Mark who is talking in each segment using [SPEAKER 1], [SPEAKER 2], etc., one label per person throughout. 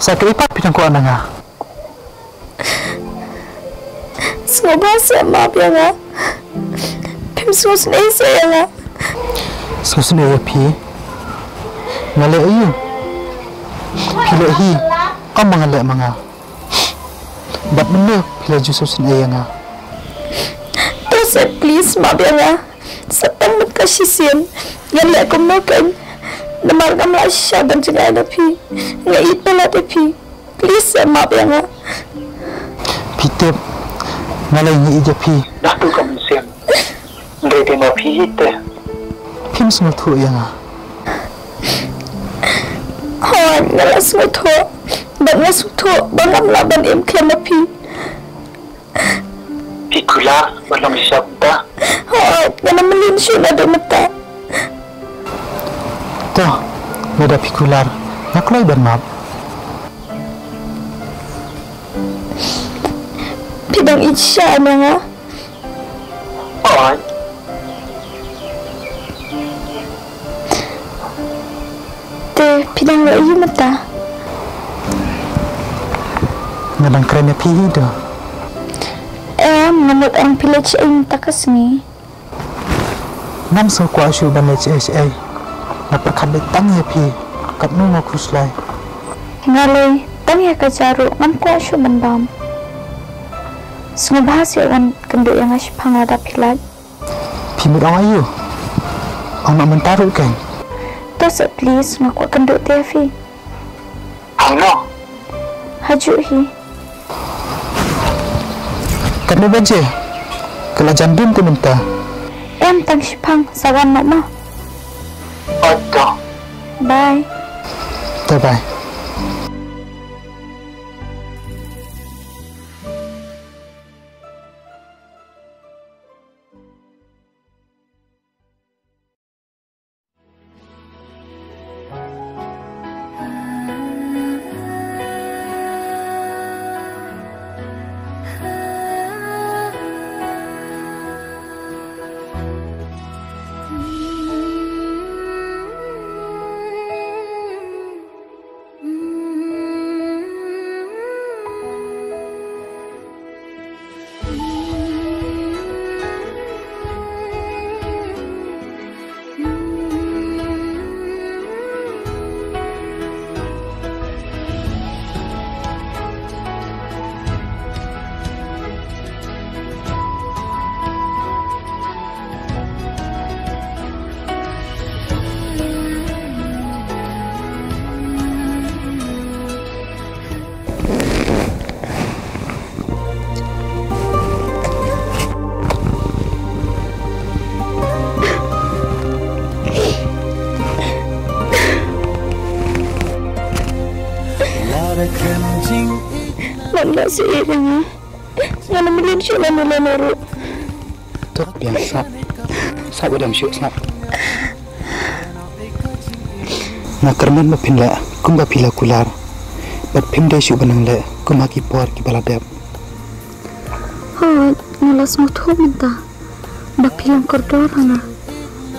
[SPEAKER 1] Sakit ipat pitang ko ananga.
[SPEAKER 2] Semua bahasa maaf ya nga. Pim semua senesa ya nga.
[SPEAKER 1] Susun ya pi. Ngale ayu. Pila hi. Kam mangale manga. Bat bener pila susun ya nga.
[SPEAKER 2] Terus please maaf ya nga. Setang magkasisiyan. Yan le ko mo kan. Namargam la siya dan juga ada pi. Ngait pala te pi. Please maaf ya nga.
[SPEAKER 1] Pitep. Ngalay ni ija pi.
[SPEAKER 3] Datu kam siam. Ndete ma pi hite.
[SPEAKER 1] Pim semua tu ya nga.
[SPEAKER 2] Hon ngala semua tu. Ban ngasu tu bangam laban em klema pi.
[SPEAKER 3] Pikula walang syabda.
[SPEAKER 2] Hon ngala melin siya na do mata.
[SPEAKER 1] Toh, beda pikular. Naklay ban map.
[SPEAKER 2] Pidang isya na nga.
[SPEAKER 3] Ay,
[SPEAKER 2] Te pidang la iyo mata.
[SPEAKER 1] Ngadang keren ya pi do.
[SPEAKER 2] Menurut ang village ay takas ni.
[SPEAKER 1] Nam so kwa shu ban HHA. Naperkat betang ya pi. Kat nu ngakuslay.
[SPEAKER 2] Ngalay tang ya kajaru ngan ko syu bandam. Semua bahasa kan kenduk yang ngasih pangada pilat.
[SPEAKER 1] Pi mut awak ayu. Ang nak mentarut kan.
[SPEAKER 2] Terus please ngaku kenduk TV.
[SPEAKER 3] ano?
[SPEAKER 2] Hajuk hi.
[SPEAKER 1] Kat nu baje. Kala jandum tu mentah.
[SPEAKER 2] Tang sipang sawan nak mah.
[SPEAKER 3] Oto.
[SPEAKER 2] Bye.
[SPEAKER 1] Bye bye.
[SPEAKER 2] Mana si ini? Yang melin siya na nila naro.
[SPEAKER 1] Tuh yang sap. Sap udah syuk sap. Nak kerman mapinla kumba pila kular. Bat pimda syuk banang le kumaki por ki baladap.
[SPEAKER 2] Hot ngalas mo to minta. Bapilang koridor nga.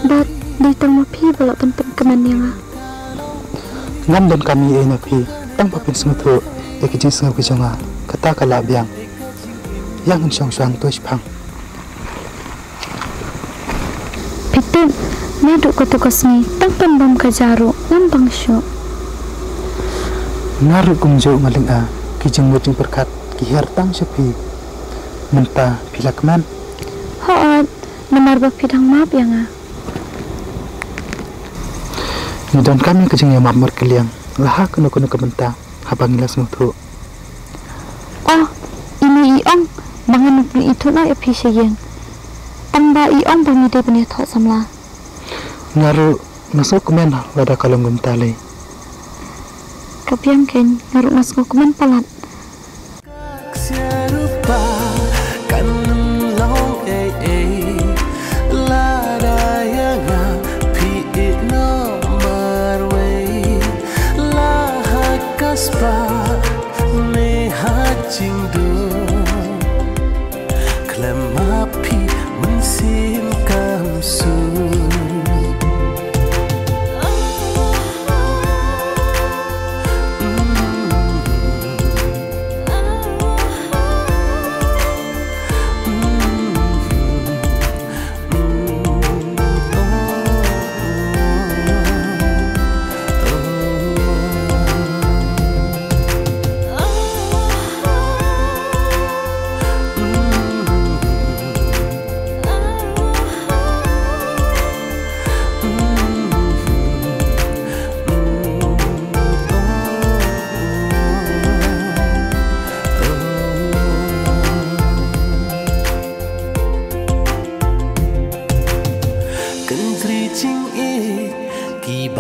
[SPEAKER 2] Dat ditang mapi bala penting keman nga.
[SPEAKER 1] Ngam dan kami ay napi. Tang papin semutu. Ekijin sengap kejonga. Kata kala biang. Yang syang-syang tu sipang.
[SPEAKER 2] Pitu naduk ko tugas ni tang pandam kajaru ngan bangsyo.
[SPEAKER 1] Naru kumjo maling a. Kijing muting perkat. Kihar tang sepi. Mentah pila keman.
[SPEAKER 2] Hot namar bapidang maap ya nga.
[SPEAKER 1] Nidon kami kejing yang maap merkeliang. Laha kuno-kuno kementah. Habang ilas mutu.
[SPEAKER 2] Oh, ini iong bangan nupli itu na ya pisyen. Tangba iong bangi de bani thot samla.
[SPEAKER 1] Ngaru masuk kemen lada kalong gumtale.
[SPEAKER 2] Kapiang ken ngaru masuk kuman palat.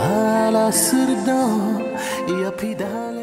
[SPEAKER 4] hala serdam ya pidal